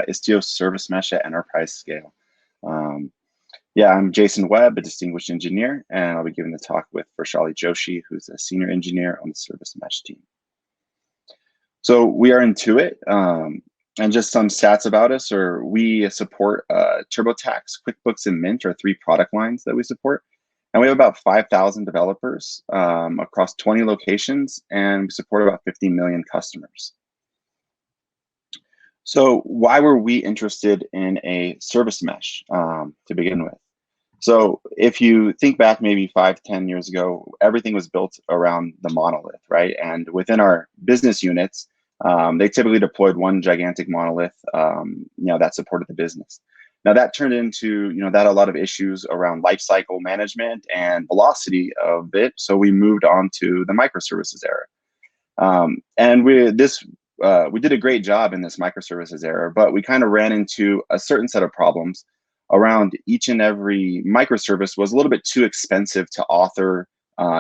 Istio service mesh at enterprise scale. Yeah, I'm Jason Webb, a distinguished engineer, and I'll be giving the talk with Vrushali Joshi, who's a senior engineer on the service mesh team. So we are Intuit, and just some stats about us are we support TurboTax, QuickBooks, and Mint are 3 product lines that we support. And we have about 5,000 developers across 20 locations, and we support about 50 million customers. So why were we interested in a service mesh to begin with? So if you think back maybe 5-10 years ago, everything was built around the monolith, right? And within our business units, they typically deployed one gigantic monolith, that supported the business. Now that turned into, that a lot of issues around lifecycle management and velocity of it. So we moved on to the microservices era. And we did a great job in this microservices era, but we kind of ran into a certain set of problems around each and every microservice was a little bit too expensive to author,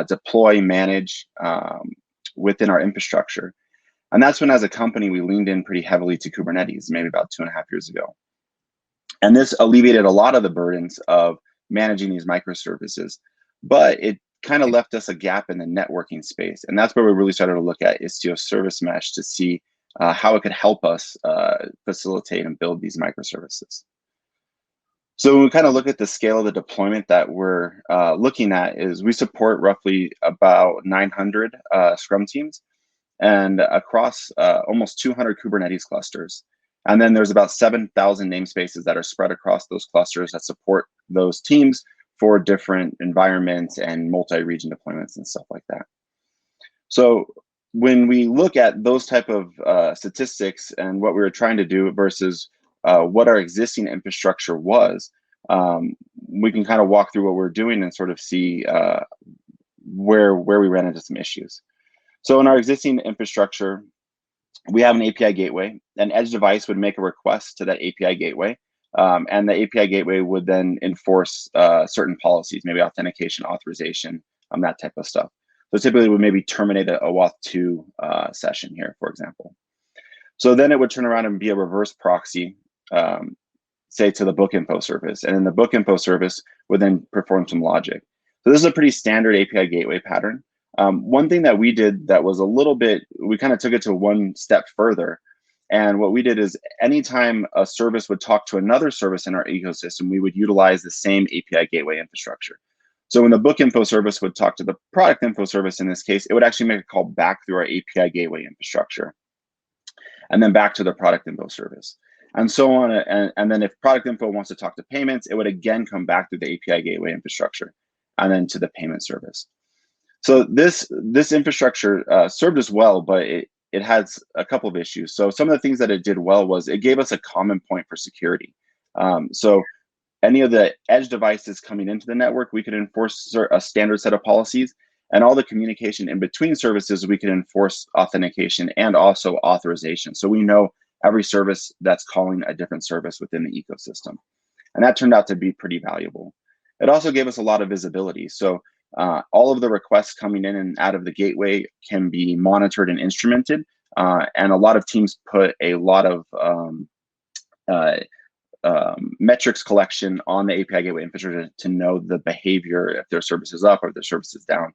deploy, manage within our infrastructure. And that's when, as a company, we leaned in pretty heavily to Kubernetes, maybe about 2.5 years ago. And this alleviated a lot of the burdens of managing these microservices, but it kind of left us a gap in the networking space. And that's where we really started to look at Istio Service Mesh to see how it could help us facilitate and build these microservices. So when we kind of look at the scale of the deployment that we're looking at is we support roughly about 900 Scrum teams and across almost 200 Kubernetes clusters. And then there's about 7,000 namespaces that are spread across those clusters that support those teams for different environments and multi-region deployments and stuff like that. So when we look at those type of statistics and what we were trying to do versus what our existing infrastructure was, we can kind of walk through what we're doing and sort of see where we ran into some issues. So in our existing infrastructure, we have an API gateway. An edge device would make a request to that API gateway, and the API gateway would then enforce certain policies, maybe authentication, authorization, that type of stuff. So typically, we maybe terminate a WAUth 2 session here, for example. So then it would turn around and be a reverse proxy, say to the book info service, and then the book info service would then perform some logic. So this is a pretty standard API gateway pattern. One thing that we did that was a little bit, we kind of took it to one step further. And what we did is anytime a service would talk to another service in our ecosystem, we would utilize the same API gateway infrastructure. So when the book info service would talk to the product info service, in this case, it would actually make a call back through our API gateway infrastructure and then back to the product info service and so on. And then if product info wants to talk to payments, it would again come back through the API gateway infrastructure and then to the payment service. So this infrastructure served us well, but it has a couple of issues. So some of the things that it did well was it gave us a common point for security. So any of the edge devices coming into the network, we could enforce a standard set of policies, and all the communication in between services, we can enforce authentication and also authorization. So we know every service that's calling a different service within the ecosystem. And that turned out to be pretty valuable. It also gave us a lot of visibility. So all of the requests coming in and out of the gateway can be monitored and instrumented. And a lot of teams put a lot of metrics collection on the API gateway infrastructure to know the behavior, if their service is up or if their service is down.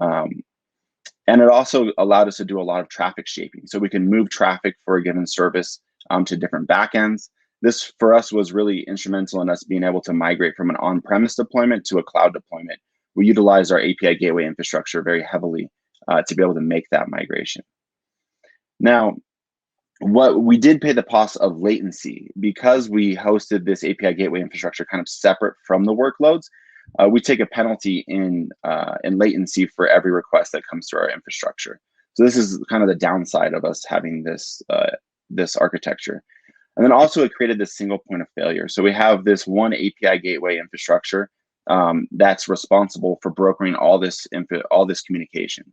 And it also allowed us to do a lot of traffic shaping. So we can move traffic for a given service to different backends. This, for us, was really instrumental in us being able to migrate from an on-premise deployment to a cloud deployment. We utilized our API gateway infrastructure very heavily to be able to make that migration. Now, what we did pay the cost of latency because we hosted this API gateway infrastructure kind of separate from the workloads. We take a penalty in latency for every request that comes through our infrastructure. So this is kind of the downside of us having this this architecture. And then also it created this single point of failure. So we have this one API gateway infrastructure that's responsible for brokering all this communication.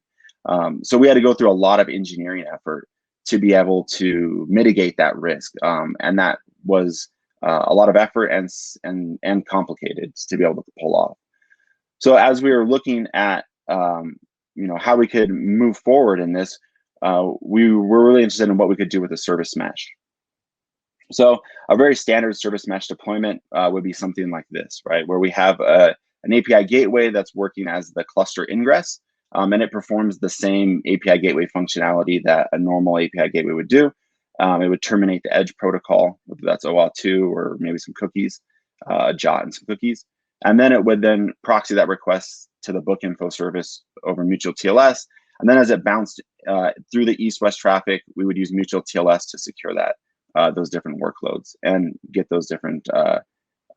So we had to go through a lot of engineering effort to be able to mitigate that risk, and that was a lot of effort and complicated to be able to pull off. So as we were looking at how we could move forward in this, we were really interested in what we could do with the service mesh. So a very standard service mesh deployment would be something like this, right? Where we have an API gateway that's working as the cluster ingress, and it performs the same API gateway functionality that a normal API gateway would do. It would terminate the edge protocol, whether that's OAuth2 or maybe some cookies, JOT and some cookies. And then it would then proxy that request to the book info service over mutual TLS. And then as it bounced through the east-west traffic, we would use mutual TLS to secure that, those different workloads and get those different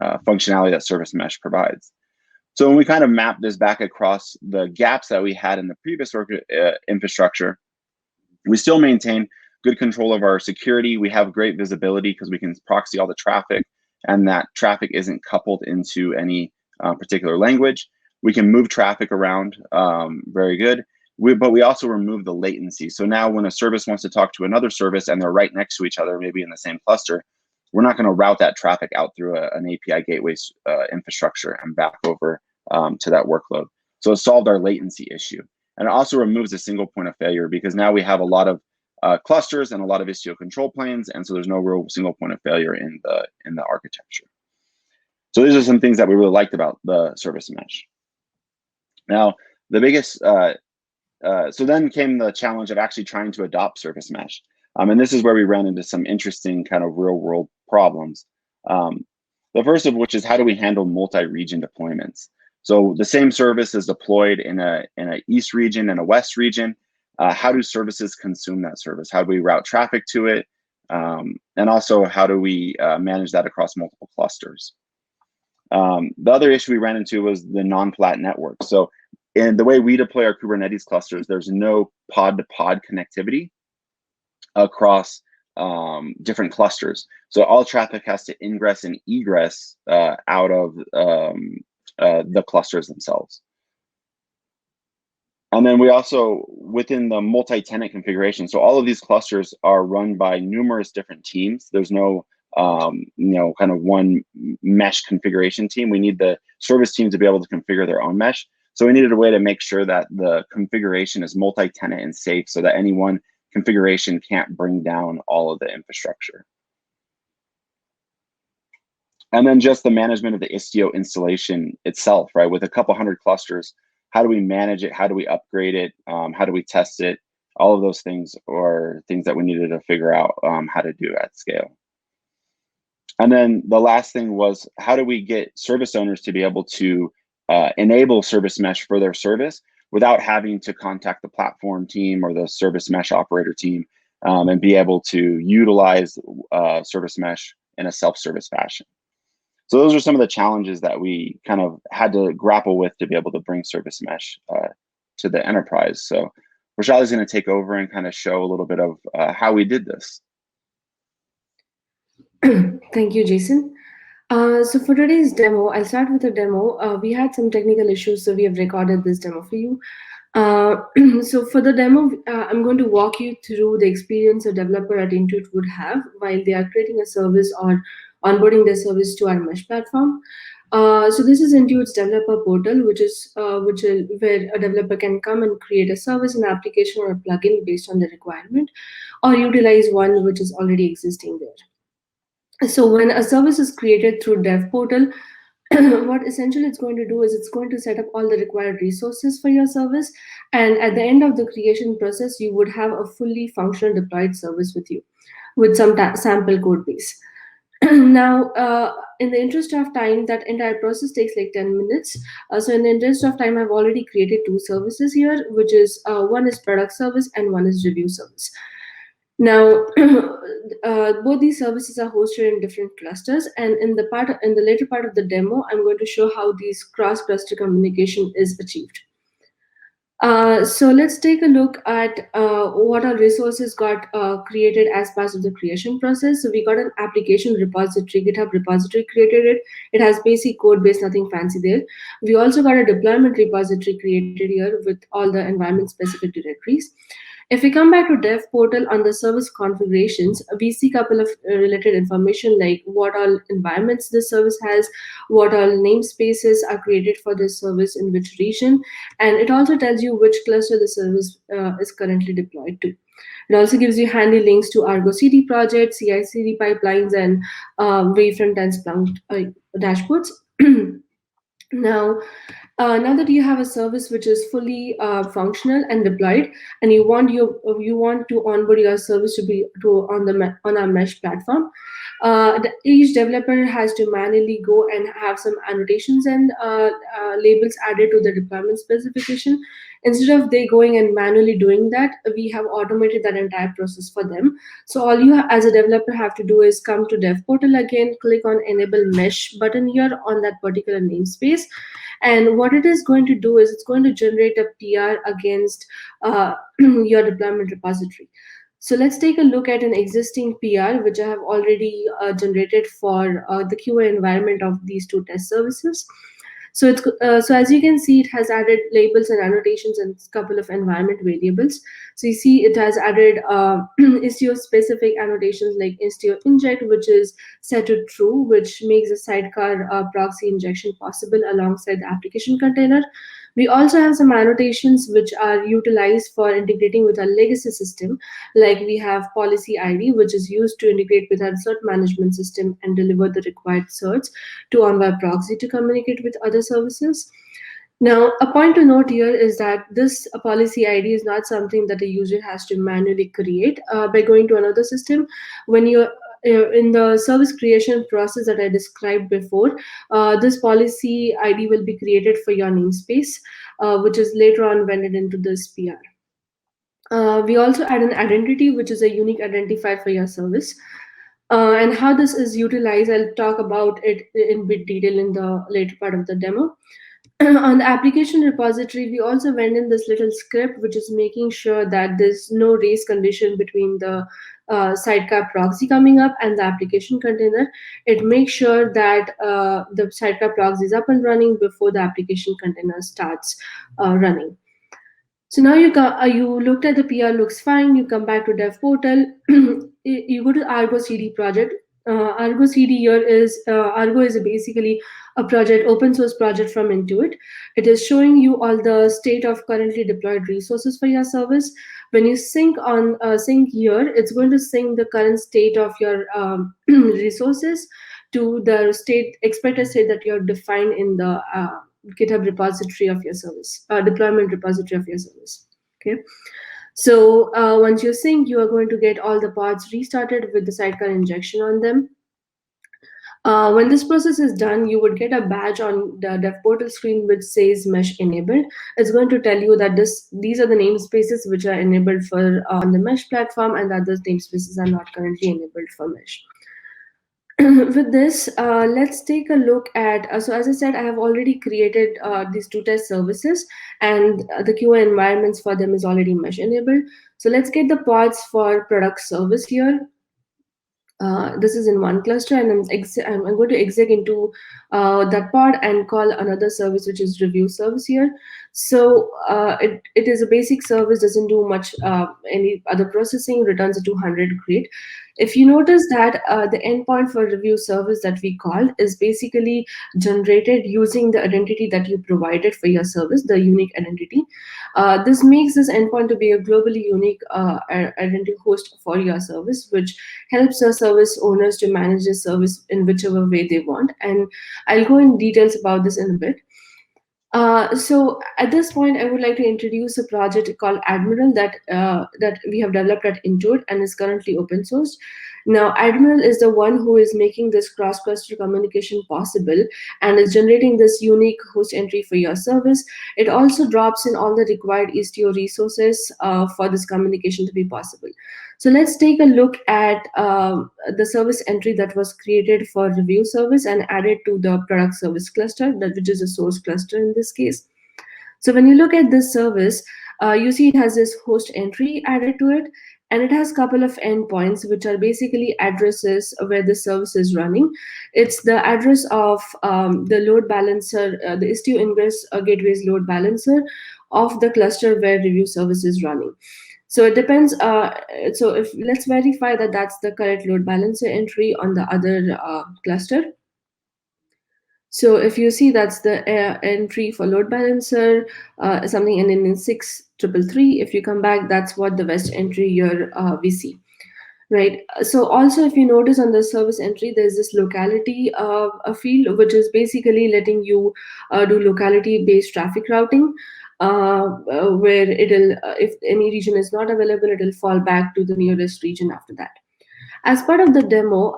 functionality that service mesh provides. So when we kind of map this back across the gaps that we had in the previous infrastructure, we still maintain good control of our security. We have great visibility because we can proxy all the traffic, and that traffic isn't coupled into any particular language. We can move traffic around very good, but we also remove the latency. So now when a service wants to talk to another service and they're right next to each other, maybe in the same cluster, we're not going to route that traffic out through an API gateway infrastructure and back over to that workload. So it solved our latency issue. And it also removes a single point of failure because now we have a lot of clusters and a lot of Istio control planes, and so there's no real single point of failure in the architecture. So these are some things that we really liked about the service mesh. Now, the biggest, so then came the challenge of actually trying to adopt service mesh. And this is where we ran into some interesting kind of real world problems. The first of which is how do we handle multi-region deployments? So the same service is deployed in a east region and a west region. How do services consume that service? How do we route traffic to it? And also, how do we manage that across multiple clusters? The other issue we ran into was the non-flat network. So in the way we deploy our Kubernetes clusters, there's no pod-to-pod connectivity across different clusters. So all traffic has to ingress and egress out of the clusters themselves. And then we also, within the multi-tenant configuration, so all of these clusters are run by numerous different teams. There's no, kind of one mesh configuration team. We need the service team to be able to configure their own mesh. So we needed a way to make sure that the configuration is multi-tenant and safe so that any one configuration can't bring down all of the infrastructure. And then just the management of the Istio installation itself, right? With a couple hundred clusters, how do we manage it? How do we upgrade it? How do we test it? All of those things are things that we needed to figure out how to do at scale. And then the last thing was, how do we get service owners to be able to enable service mesh for their service without having to contact the platform team or the service mesh operator team and be able to utilize service mesh in a self-service fashion? So those are some of the challenges that we kind of had to grapple with to be able to bring service mesh to the enterprise. So Vrushali is going to take over and kind of show a little bit of how we did this. Thank you, Jason. So for today's demo, I'll start with a demo. We had some technical issues, so we have recorded this demo for you. So for the demo, I'm going to walk you through the experience a developer at Intuit would have while they are creating a service or onboarding their service to our mesh platform. So this is Intuit's developer portal, which is where a developer can come and create a service, an application, or a plugin based on the requirement, or utilize one which is already existing there. So when a service is created through Dev Portal, what essentially it's going to do is it's going to set up all the required resources for your service. And at the end of the creation process, you would have a fully functional deployed service with you with some sample code base. Now, in the interest of time, that entire process takes like 10 minutes. So in the interest of time, I've already created two services here, which is one is product service and one is review service. Now, both these services are hosted in different clusters, and in the later part of the demo, I'm going to show how these cross-cluster communication is achieved. So let's take a look at what our resources got created as part of the creation process. So we got an application repository, GitHub repository created it. It has basic code base, nothing fancy there. We also got a deployment repository created here with all the environment specific directories. If we come back to Dev Portal on the service configurations, we see a couple of related information like what all environments this service has, what all namespaces are created for this service in which region, and it also tells you which cluster the service is currently deployed to. It also gives you handy links to Argo CD projects, CI/CD pipelines, and Wavefront and Splunk dashboards. Now, now that you have a service which is fully functional and deployed, and you want to onboard your service to be on our mesh platform, each developer has to manually go and have some annotations and labels added to the deployment specification. Instead of they going and manually doing that, we have automated that entire process for them. So all you as a developer have to do is come to dev portal again, click on enable mesh button here on that particular namespace, and what it is going to do is it's going to generate a PR against your deployment repository. So let's take a look at an existing PR which I have already generated for the QA environment of these two test services. So as you can see, it has added labels and annotations and a couple of environment variables. So you see it has added Istio specific annotations like Istio inject, which is set to true, which makes a sidecar proxy injection possible alongside the application container. We also have some annotations which are utilized for integrating with our legacy system, like we have policy ID, which is used to integrate with our cert management system and deliver the required certs to Envoy proxy to communicate with other services. Now, a point to note here is that this policy ID is not something that a user has to manually create by going to another system. When you're in the service creation process that I described before, this policy ID will be created for your namespace, which is later on vended into this PR. We also add an identity, which is a unique identifier for your service. And how this is utilized, I'll talk about it in bit detail in the later part of the demo. On the application repository, we also went in this little script, which is making sure that there's no race condition between the sidecar proxy coming up and the application container. It makes sure that the sidecar proxy is up and running before the application container starts running. So now you looked at the PR, looks fine. You come back to dev portal. You go to Argo CD project. Argo CD here is Argo is basically a project, open source project from Intuit. It is showing you all the state of currently deployed resources for your service. When you sync here, it's going to sync the current state of your resources to the expected state that you're defined in the GitHub repository of your service, deployment repository of your service. Okay. So once you sync, you are going to get all the pods restarted with the sidecar injection on them. When this process is done, you would get a badge on the dev portal screen which says mesh enabled. It's going to tell you that these are the namespaces which are enabled for on the mesh platform, and the other namespaces are not currently enabled for mesh. With this, let's take a look at, so as I said, I have already created these two test services, and the QA environments for them is already mesh enabled. So let's get the pods for product service here. This is in one cluster, and I'm going to exec into that pod and call another service, which is review service here. So it is a basic service, doesn't do much any other processing, returns a 200 grade. If you notice that the endpoint for review service that we called is basically generated using the identity that you provided for your service, the unique identity. This makes this endpoint to be a globally unique identity host for your service, which helps your service owners to manage the service in whichever way they want. And I'll go in details about this in a bit. So at this point, I would like to introduce a project called Admiral that we have developed at Intuit and is currently open sourced. Now, Admiral is the one who is making this cross-cluster communication possible and is generating this unique host entry for your service. It also drops in all the required Istio resources for this communication to be possible. So let's take a look at the service entry that was created for review service and added to the product service cluster, which is a source cluster in this case. So when you look at this service, you see it has this host entry added to it, and it has a couple of endpoints, which are basically addresses where the service is running. It's the address of the load balancer, the Istio Ingress Gateway's load balancer of the cluster where review service is running. So it depends. So if let's verify that that's the correct load balancer entry on the other cluster. So if you see, that's the entry for load balancer, something ending in 6333. If you come back, that's what the west entry here we see. Right. So also, if you notice on the service entry, there's this locality a field, which is basically letting you do locality-based traffic routing, where it'll, if any region is not available, it'll fall back to the nearest region after that. As part of the demo,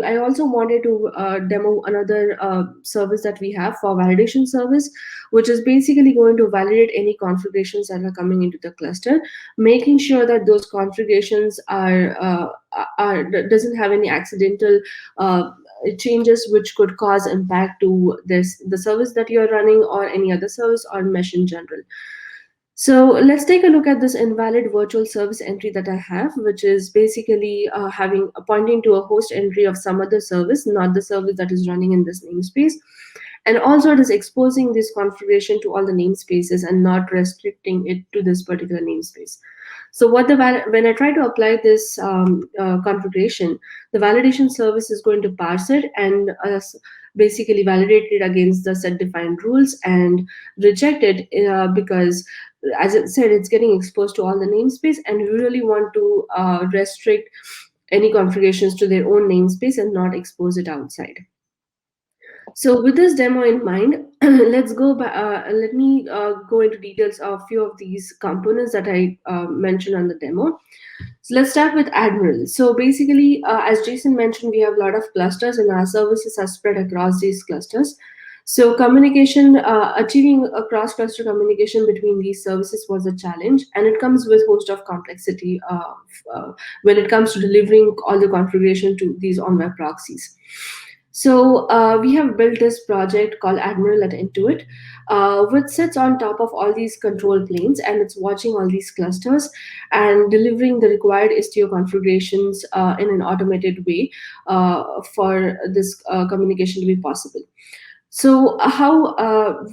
I also wanted to demo another service that we have for validation service, which is basically going to validate any configurations that are coming into the cluster, making sure that those configurations doesn't have any accidental changes which could cause impact to the service that you're running or any other service or mesh in general. So let's take a look at this invalid virtual service entry that I have, which is basically pointing to a host entry of some other service, not the service that is running in this namespace. And also it is exposing this configuration to all the namespaces and not restricting it to this particular namespace. So when I try to apply this configuration, the validation service is going to parse it and basically validate it against the set defined rules and reject it because, as it said, it's getting exposed to all the namespace, and we really want to restrict any configurations to their own namespace and not expose it outside. So with this demo in mind, let's go back. Let me go into details of a few of these components that I mentioned on the demo. So let's start with Admiral. So basically, as Jason mentioned, we have a lot of clusters and our services are spread across these clusters. So communication, achieving a cross-cluster communication between these services was a challenge, and it comes with host of complexity when it comes to delivering all the configuration to these on-web proxies. So we have built this project called Admiral at Intuit, which sits on top of all these control planes, and it's watching all these clusters and delivering the required Istio configurations in an automated way for this communication to be possible. So how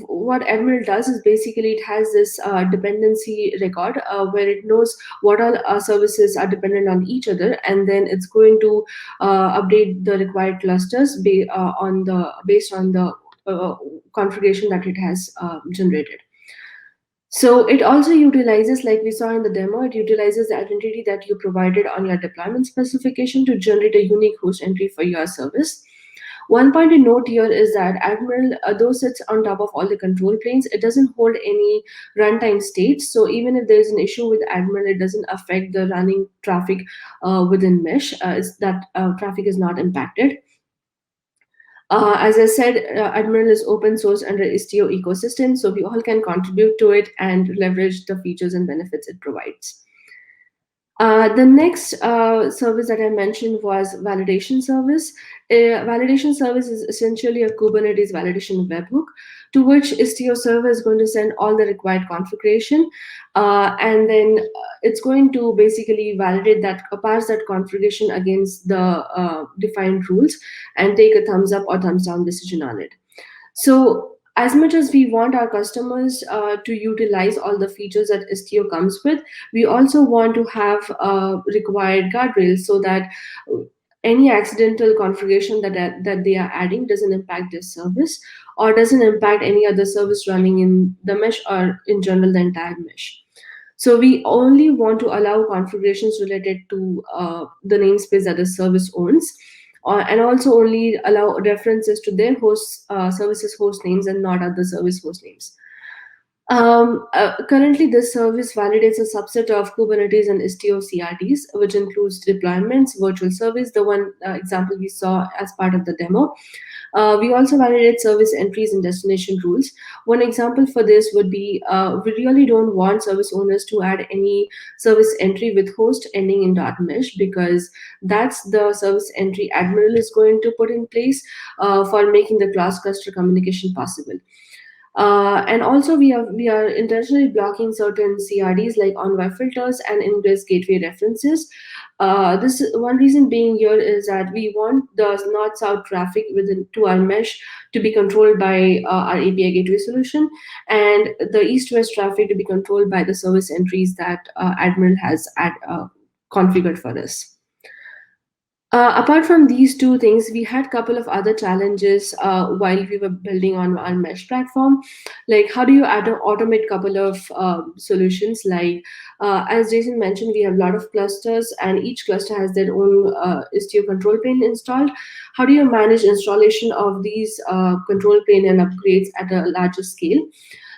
what Admiral does is basically it has this dependency record where it knows what all services are dependent on each other, and then it's going to update the required clusters based on the configuration that it has generated. So it also utilizes, like we saw in the demo, it utilizes the identity that you provided on your deployment specification to generate a unique host entry for your service. One point to note here is that Admiral, though sits on top of all the control planes, it doesn't hold any runtime states. So even if there's an issue with Admiral, it doesn't affect the running traffic within mesh. That traffic is not impacted. As I said, Admiral is open source under Istio ecosystem, so we all can contribute to it and leverage the features and benefits it provides. The next service that I mentioned was validation service. Validation service is essentially a Kubernetes validation webhook to which Istio server is going to send all the required configuration, and then it's going to basically validate that, parse that configuration against the defined rules, and take a thumbs up or thumbs down decision on it. So as much as we want our customers to utilize all the features that Istio comes with, we also want to have required guardrails so that any accidental configuration that they are adding doesn't impact this service or doesn't impact any other service running in the mesh or in general the entire mesh. So we only want to allow configurations related to the namespace that the service owns, and also only allow references to their host services host names and not other service host names. Currently, this service validates a subset of Kubernetes and Istio CRDs, which includes deployments, virtual service, the one example we saw as part of the demo. We also validate service entries and destination rules. One example for this would be we really don't want service owners to add any service entry with host ending in .mesh, because that's the service entry Admiral is going to put in place for making the class cluster communication possible. And also we are intentionally blocking certain CRDs like on-web filters and ingress gateway references. This one reason being here is that we want the north-south traffic within to our mesh to be controlled by our API gateway solution, and the east-west traffic to be controlled by the service entries that Admiral has configured for us. Apart from these two things, we had a couple of other challenges while we were building on our mesh platform. Like, how do you automate couple of solutions? Like, as Jason mentioned, we have a lot of clusters, and each cluster has their own Istio control plane installed. How do you manage installation of these control plane and upgrades at a larger scale?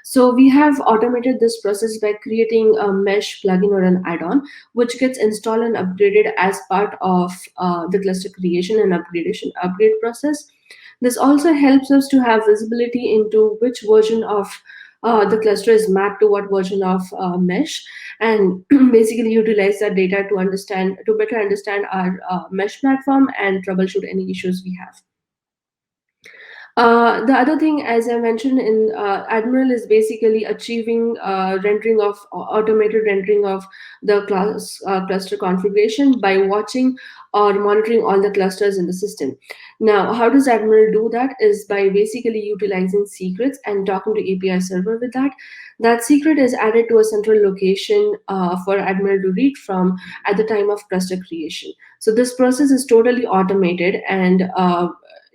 So we have automated this process by creating a mesh plugin or an add-on, which gets installed and upgraded as part of the cluster creation and upgrade process. This also helps us to have visibility into which version of the cluster is mapped to what version of mesh, and basically utilize that data to better understand our mesh platform and troubleshoot any issues we have. The other thing, as I mentioned in Admiral, is basically achieving automated rendering of the cluster configuration by watching or monitoring all the clusters in the system. Now, how does Admiral do that? Is by basically utilizing secrets and talking to API server with that. That secret is added to a central location for Admiral to read from at the time of cluster creation. So this process is totally automated, and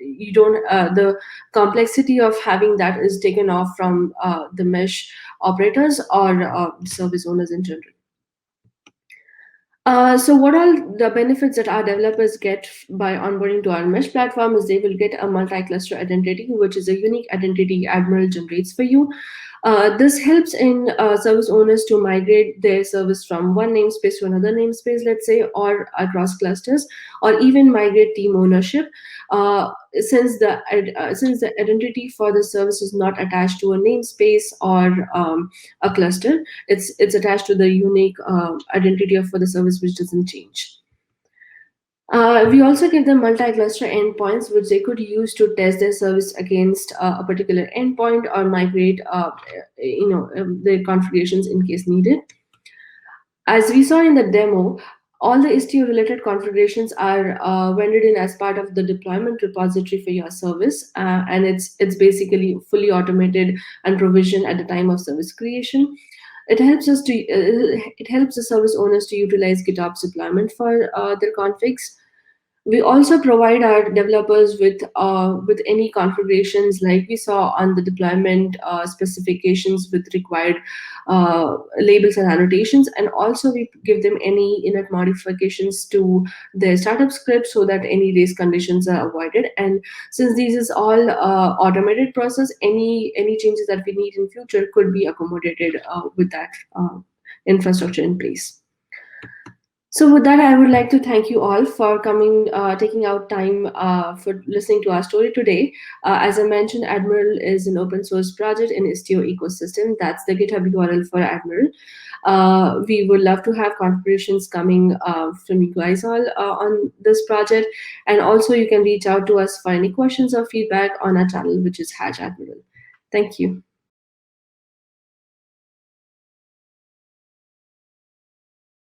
you don't the complexity of having that is taken off from the mesh operators or service owners in general. So what all the benefits that our developers get by onboarding to our mesh platform is they will get a multi-cluster identity, which is a unique identity Admiral generates for you. This helps in service owners to migrate their service from one namespace to another namespace, let's say, or across clusters, or even migrate team ownership. Since the identity for the service is not attached to a namespace or a cluster, it's attached to the unique identity for the service, which doesn't change. We also give them multi-cluster endpoints, which they could use to test their service against a particular endpoint or migrate, their configurations in case needed. As we saw in the demo, all the Istio-related configurations are vended in as part of the deployment repository for your service, and it's basically fully automated and provisioned at the time of service creation. It helps the service owners to utilize GitOps deployment for their configs. We also provide our developers with any configurations like we saw on the deployment specifications with required labels and annotations, and also we give them any init modifications to their startup script so that any race conditions are avoided. And since this is all automated process, any changes that we need in future could be accommodated with that infrastructure in place. So with that, I would like to thank you all for taking out time for listening to our story today. As I mentioned, Admiral is an open source project in Istio ecosystem. That's the GitHub URL for Admiral. We would love to have contributions coming from you guys all on this project. And also you can reach out to us for any questions or feedback on our channel, which is #Admiral. Thank you.